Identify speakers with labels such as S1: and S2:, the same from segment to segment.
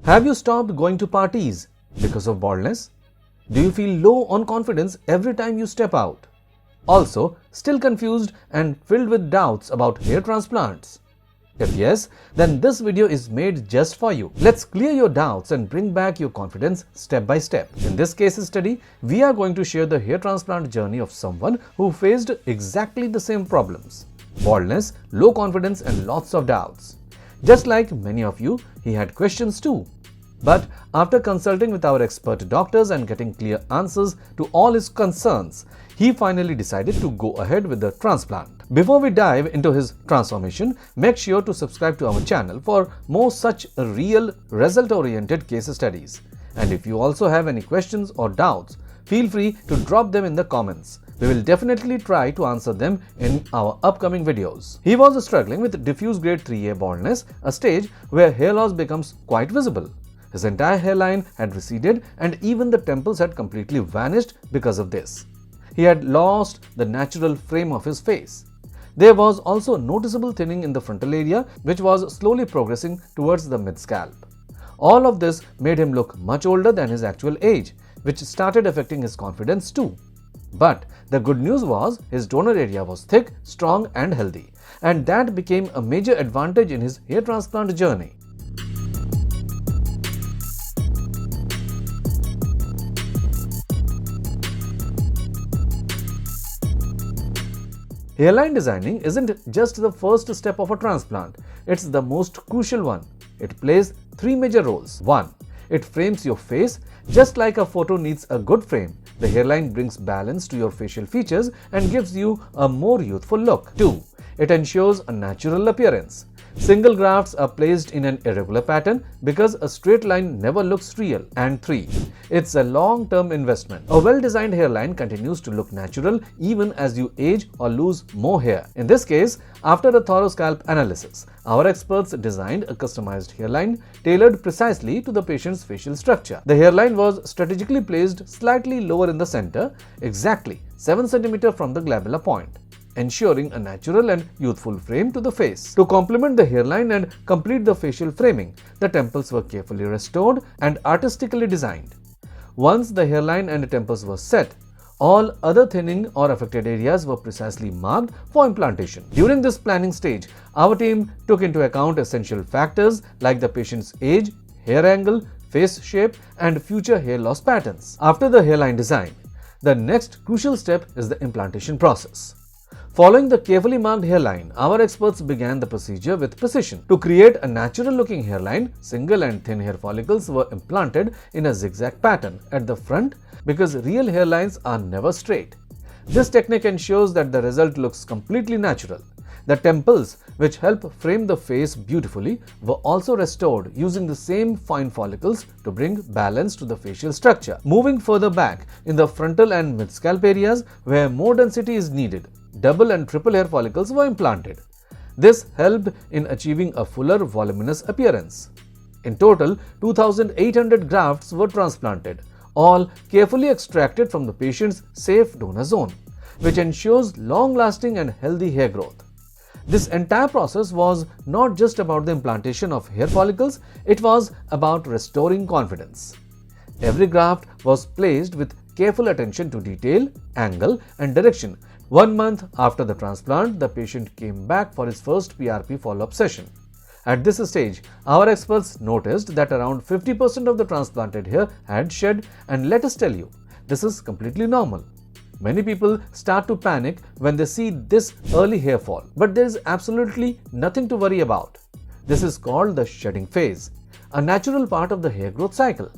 S1: Have you stopped going to parties because of baldness? Do you feel low on confidence every time you step out? Also, still confused and filled with doubts about hair transplants? If yes, then this video is made just for you. Let's clear your doubts and bring back your confidence step by step. In this case study, we are going to share the hair transplant journey of someone who faced exactly the same problems: baldness, low confidence, and lots of doubts. Just like many of you, he had questions too. But after consulting with our expert doctors and getting clear answers to all his concerns, he finally decided to go ahead with the transplant. Before we dive into his transformation, make sure to subscribe to our channel for more such real, result-oriented case studies. And if you also have any questions or doubts, feel free to drop them in the comments. We will definitely try to answer them in our upcoming videos. He was struggling with diffuse grade 3A baldness, a stage where hair loss becomes quite visible. His entire hairline had receded and even the temples had completely vanished because of this. He had lost the natural frame of his face. There was also noticeable thinning in the frontal area, which was slowly progressing towards the mid-scalp. All of this made him look much older than his actual age, which started affecting his confidence too. But the good news was his donor area was thick, strong and healthy, and that became a major advantage in his hair transplant journey. Hairline designing isn't just the first step of a transplant, it's the most crucial one. It plays three major roles. 1. It frames your face. Just like a photo needs a good frame, the hairline brings balance to your facial features and gives you a more youthful look. 2. It ensures a natural appearance. Single grafts are placed in an irregular pattern because a straight line never looks real. And 3. It's a long-term investment. A well-designed hairline continues to look natural even as you age or lose more hair. In this case, after a thorough scalp analysis, our experts designed a customized hairline tailored precisely to the patient's facial structure. The hairline was strategically placed slightly lower in the center, exactly 7 cm from the glabella point, ensuring a natural and youthful frame to the face. To complement the hairline and complete the facial framing, the temples were carefully restored and artistically designed. Once the hairline and temples were set, all other thinning or affected areas were precisely marked for implantation. During this planning stage, our team took into account essential factors like the patient's age, hair angle, face shape, and future hair loss patterns. After the hairline design, the next crucial step is the implantation process. Following the carefully marked hairline, our experts began the procedure with precision. To create a natural-looking hairline, single and thin hair follicles were implanted in a zigzag pattern at the front because real hairlines are never straight. This technique ensures that the result looks completely natural. The temples, which help frame the face beautifully, were also restored using the same fine follicles to bring balance to the facial structure. Moving further back, in the frontal and mid-scalp areas where more density is needed, double and triple hair follicles were implanted. This helped in achieving a fuller, voluminous appearance. In total, 2,800 grafts were transplanted, all carefully extracted from the patient's safe donor zone, which ensures long-lasting and healthy hair growth. This entire process was not just about the implantation of hair follicles, it was about restoring confidence. Every graft was placed with careful attention to detail, angle, and direction. 1 month after the transplant, the patient came back for his first PRP follow-up session. At this stage, our experts noticed that around 50% of the transplanted hair had shed, and let us tell you, this is completely normal. Many people start to panic when they see this early hair fall, but there is absolutely nothing to worry about. This is called the shedding phase, a natural part of the hair growth cycle.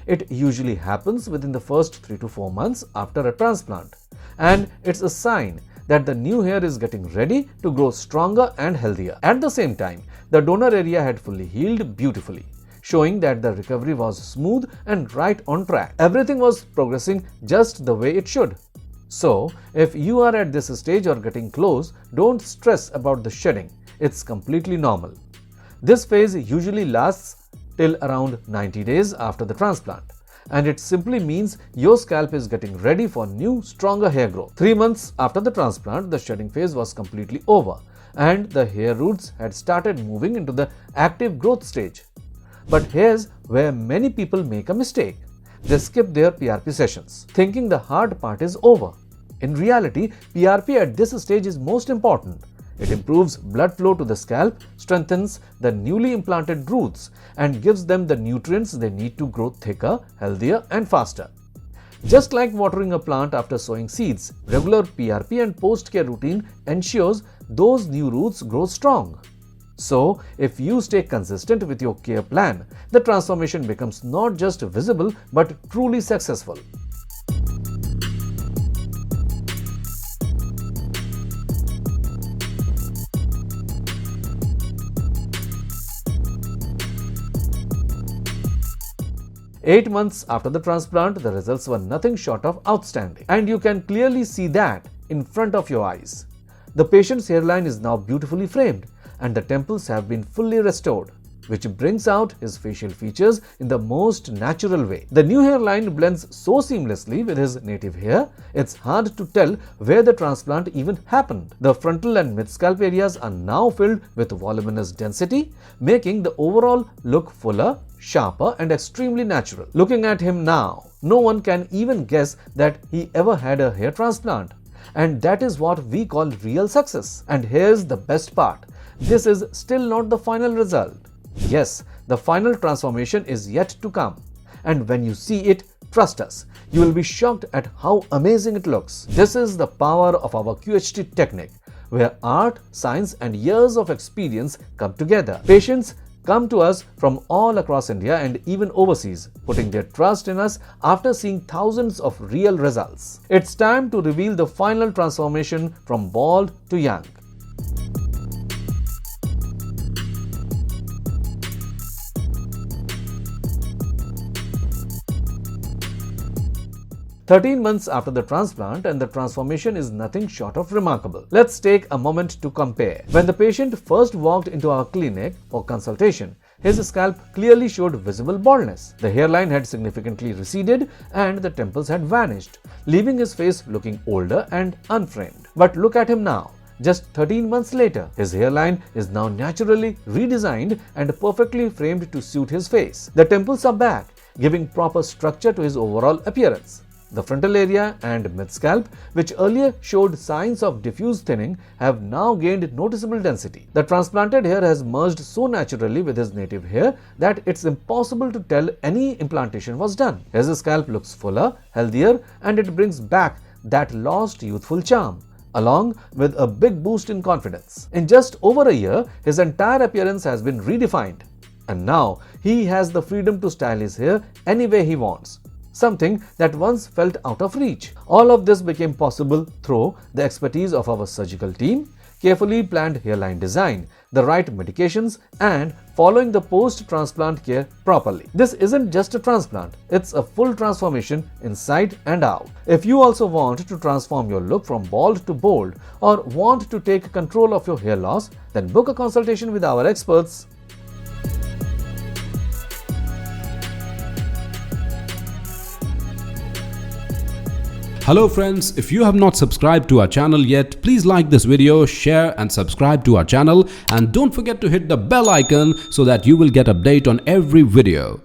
S1: It usually happens within the first 3 to 4 months after a transplant, and it's a sign that the new hair is getting ready to grow stronger and healthier. At the same time, the donor area had fully healed beautifully, showing that the recovery was smooth and right on track. Everything was progressing just the way it should. So, if you are at this stage or getting close, don't stress about the shedding. It's completely normal. This phase usually lasts till around 90 days after the transplant, and it simply means your scalp is getting ready for new, stronger hair growth. 3 months after the transplant, the shedding phase was completely over, and the hair roots had started moving into the active growth stage. But hairs where many people make a mistake. They skip their PRP sessions, thinking the hard part is over. In reality, PRP at this stage is most important. It improves blood flow to the scalp, strengthens the newly implanted roots, and gives them the nutrients they need to grow thicker, healthier, and faster. Just like watering a plant after sowing seeds, regular PRP and post-care routine ensures those new roots grow strong. So, if you stay consistent with your care plan, the transformation becomes not just visible but truly successful. Eight months after the transplant, the results were nothing short of outstanding. And you can clearly see that in front of your eyes. The patient's hairline is now beautifully framed and the temples have been fully restored, which brings out his facial features in the most natural way. The new hairline blends so seamlessly with his native hair, it's hard to tell where the transplant even happened. The frontal and mid-scalp areas are now filled with voluminous density, making the overall look fuller, sharper, and extremely natural. Looking at him now, no one can even guess that he ever had a hair transplant. And that is what we call real success. And here's the best part. This is still not the final result. Yes, the final transformation is yet to come. And when you see it, trust us, you will be shocked at how amazing it looks. This is the power of our QHT technique, where art, science, and years of experience come together. Patients come to us from all across India and even overseas, putting their trust in us after seeing thousands of real results. It's time to reveal the final transformation from bald to young. "13 months after the transplant and the transformation is nothing short of remarkable. Let's take a moment to compare. When the patient first walked into our clinic for consultation, his scalp clearly showed visible baldness. The hairline had significantly receded and the temples had vanished, leaving his face looking older and unframed. But look at him now. Just 13 months later, his hairline is now naturally redesigned and perfectly framed to suit his face. The temples are back, giving proper structure to his overall appearance. The frontal area and mid-scalp, which earlier showed signs of diffuse thinning, have now gained noticeable density. The transplanted hair has merged so naturally with his native hair that it's impossible to tell any implantation was done. His scalp looks fuller, healthier, and it brings back that lost youthful charm, along with a big boost in confidence. In just over a year, his entire appearance has been redefined. And now, he has the freedom to style his hair any way he wants, something that once felt out of reach. All of this became possible through the expertise of our surgical team, carefully planned hairline design, the right medications, and following the post-transplant care properly. This isn't just a transplant, it's a full transformation inside and out. If you also want to transform your look from bald to bold or want to take control of your hair loss, then book a consultation with our experts.
S2: Hello friends, if you have not subscribed to our channel yet, please like this video, share and subscribe to our channel, and don't forget to hit the bell icon so that you will get update on every video.